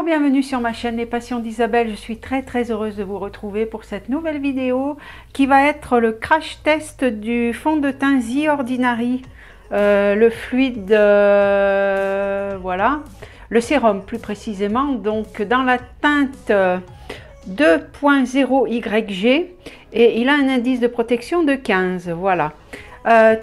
Bonjour, bienvenue sur ma chaîne Les Passions d'Isabelle. Je suis très heureuse de vous retrouver pour cette nouvelle vidéo qui va être le crash test du fond de teint The Ordinary, le fluide, voilà, le sérum plus précisément, donc dans la teinte 2.0 YG et il a un indice de protection de 15, voilà.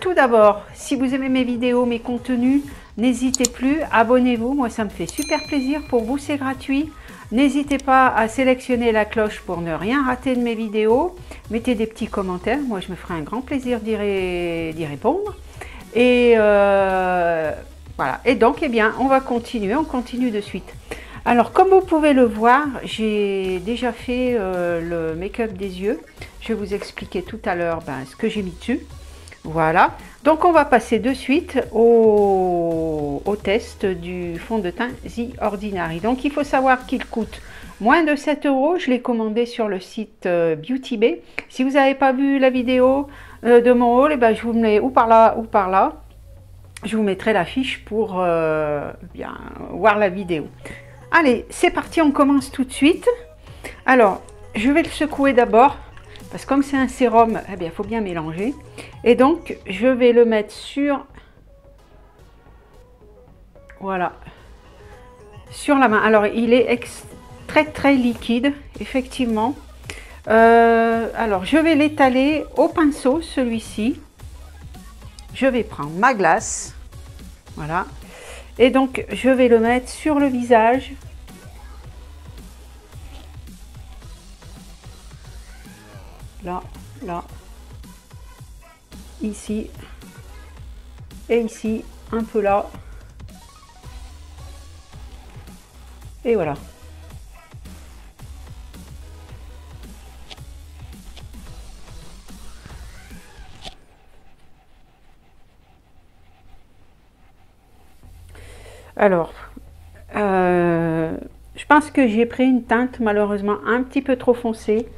Tout d'abord, si vous aimez mes vidéos, mes contenus, n'hésitez plus, abonnez-vous, moi ça me fait super plaisir, pour vous c'est gratuit. N'hésitez pas à sélectionner la cloche pour ne rien rater de mes vidéos. Mettez des petits commentaires, moi je me ferai un grand plaisir d'y répondre. Et voilà, et donc eh bien on va continuer, on continue de suite. Alors comme vous pouvez le voir, j'ai déjà fait le make-up des yeux. Je vais vous expliquer tout à l'heure ce que j'ai mis dessus. Voilà, donc on va passer de suite au test du fond de teint The Ordinary. Donc il faut savoir qu'il coûte moins de 7 €. Je l'ai commandé sur le site Beauty Bay. Si vous n'avez pas vu la vidéo de mon haul, je vous mets ou par là ou par là. Je vous mettrai la fiche pour bien voir la vidéo. Allez, c'est parti, on commence tout de suite. Alors, je vais le secouer d'abord. Parce que comme c'est un sérum, eh bien, il faut bien mélanger. Et donc, je vais le mettre sur... Voilà. Sur la main. Alors, il est très liquide, effectivement. Alors, je vais l'étaler au pinceau, celui-ci. Je vais prendre ma glace. Voilà. Et donc, je vais le mettre sur le visage. Là, ici, et ici, un peu là, et voilà. Alors, je pense que j'ai pris une teinte malheureusement un petit peu trop foncée.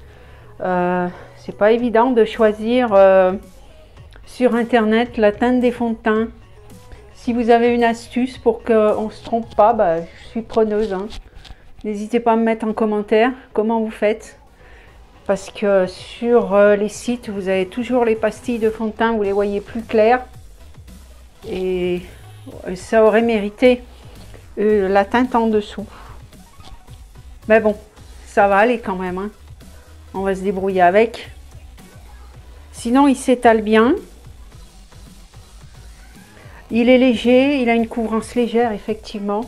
C'est pas évident de choisir sur internet la teinte des fonds de teint. Si vous avez une astuce pour qu'on ne se trompe pas, je suis preneuse, hein. N'hésitez pas à me mettre en commentaire comment vous faites, parce que sur les sites vous avez toujours les pastilles de fond de teint, vous les voyez plus claires et ça aurait mérité la teinte en dessous, mais bon, ça va aller quand même, hein. On va se débrouiller avec. Sinon, il s'étale bien. Il est léger, il a une couvrance légère, effectivement.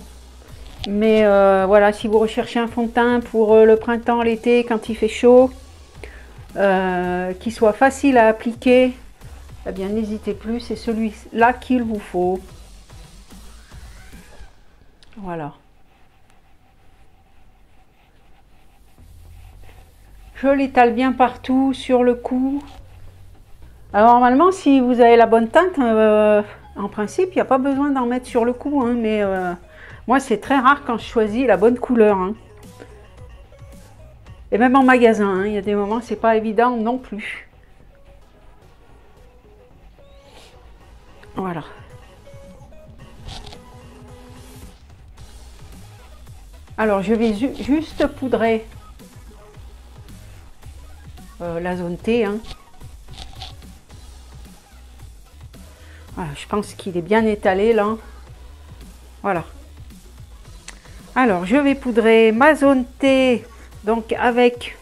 Mais voilà, si vous recherchez un fond de teint pour le printemps, l'été, quand il fait chaud, qui soit facile à appliquer, eh bien, n'hésitez plus, c'est celui-là qu'il vous faut. Voilà. Je l'étale bien partout, sur le cou. Alors normalement, si vous avez la bonne teinte, en principe, il n'y a pas besoin d'en mettre sur le cou, hein, mais moi, c'est très rare quand je choisis la bonne couleur, hein. Et même en magasin, hein, il y a des moments, c'est pas évident non plus. Voilà. Alors, je vais juste poudrer la zone T, hein. Voilà, je pense qu'il est bien étalé là. Voilà. Alors, je vais poudrer ma zone T, donc avec...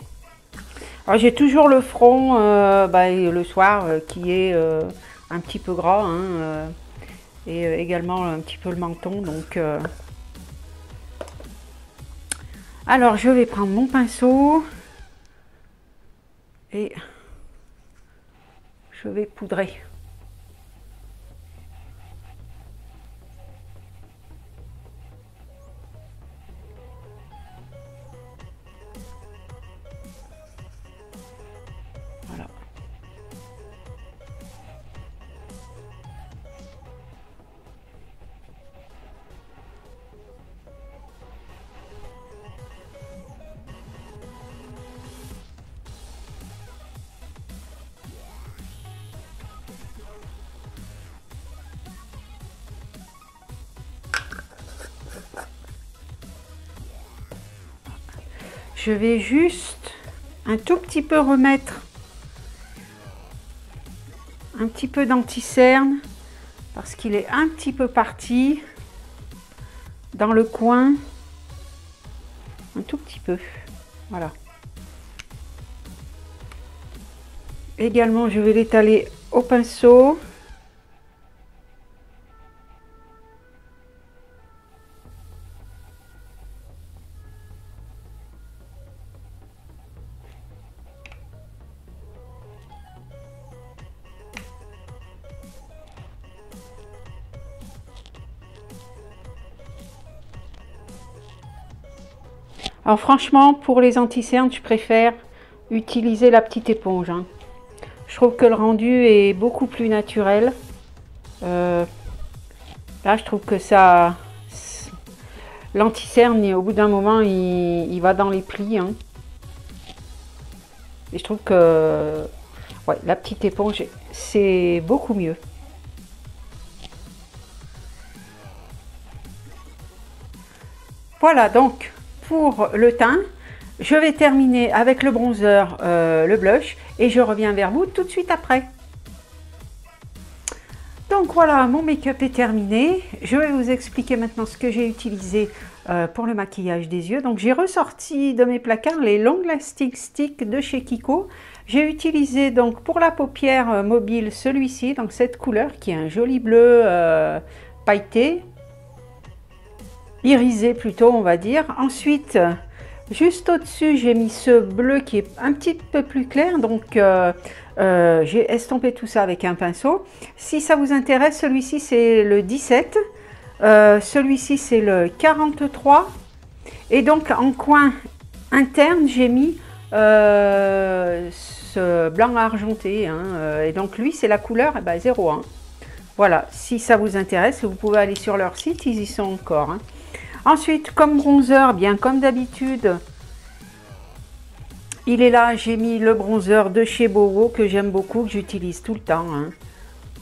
Alors, j'ai toujours le front le soir qui est un petit peu gras, hein, et également un petit peu le menton. Donc, alors, je vais prendre mon pinceau et je vais poudrer. Voilà. je vais juste un tout petit peu remettre un petit peu d'anti-cerne parce qu'il est un petit peu parti dans le coin, un tout petit peu, voilà. Également, je vais l'étaler au pinceau. Alors franchement, pour les anti-cernes, je préfère utiliser la petite éponge, hein. Je trouve que le rendu est beaucoup plus naturel. Là, je trouve que ça... L'anti-cerne, au bout d'un moment, il va dans les plis, hein. Et je trouve que ouais, la petite éponge, c'est beaucoup mieux. Voilà, donc, pour le teint, je vais terminer avec le bronzer, le blush, et je reviens vers vous tout de suite après. Donc voilà, mon make-up est terminé. Je vais vous expliquer maintenant ce que j'ai utilisé pour le maquillage des yeux. Donc j'ai ressorti de mes placards les Long Lasting Stick de chez Kiko. J'ai utilisé donc pour la paupière mobile celui-ci, donc cette couleur qui est un joli bleu pailleté, irisé plutôt on va dire. Ensuite, juste au-dessus, j'ai mis ce bleu qui est un petit peu plus clair, donc j'ai estompé tout ça avec un pinceau. Si ça vous intéresse, celui-ci c'est le 17, celui-ci c'est le 43, et donc en coin interne, j'ai mis ce blanc argenté, hein, et donc lui c'est la couleur 01. Voilà, si ça vous intéresse, vous pouvez aller sur leur site, ils y sont encore, hein. Ensuite, comme bronzer, bien comme d'habitude, il est là, j'ai mis le bronzer de chez Bowo que j'aime beaucoup, que j'utilise tout le temps, hein.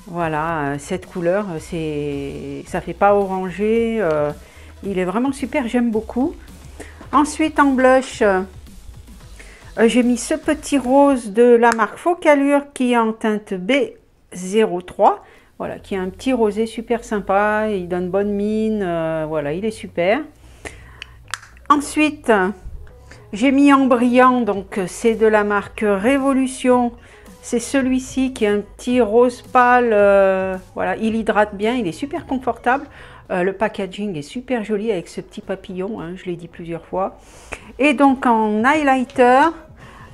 Voilà, cette couleur, ça fait pas orangé, il est vraiment super, j'aime beaucoup. Ensuite, en blush, j'ai mis ce petit rose de la marque Focallure qui est en teinte B03. Voilà, qui est un petit rosé super sympa, il donne bonne mine, voilà, il est super. Ensuite, j'ai mis en brillant, donc c'est de la marque Révolution. C'est celui-ci qui est un petit rose pâle, voilà, il hydrate bien, il est super confortable. Le packaging est super joli avec ce petit papillon, hein, je l'ai dit plusieurs fois. Et donc en highlighter,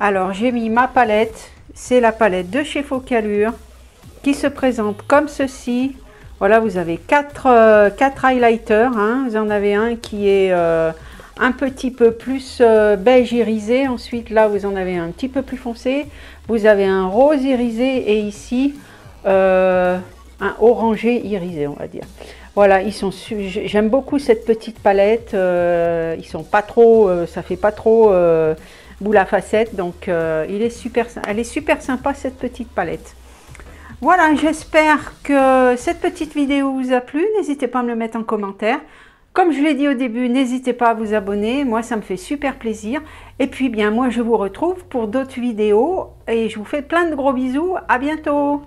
alors j'ai mis ma palette, c'est la palette de chez Focallure, qui se présente comme ceci. Voilà, vous avez quatre highlighters, hein. Vous en avez un qui est un petit peu plus beige irisé. Ensuite, là, vous en avez un petit peu plus foncé. Vous avez un rose irisé et ici, un orangé irisé, on va dire. Voilà, j'aime beaucoup cette petite palette. Ils sont pas trop, ça fait pas trop boule à facettes. Donc, elle est super sympa, cette petite palette. Voilà, j'espère que cette petite vidéo vous a plu. N'hésitez pas à me le mettre en commentaire. Comme je l'ai dit au début, n'hésitez pas à vous abonner. Moi, ça me fait super plaisir. Et puis, bien, moi, je vous retrouve pour d'autres vidéos. Et je vous fais plein de gros bisous. À bientôt.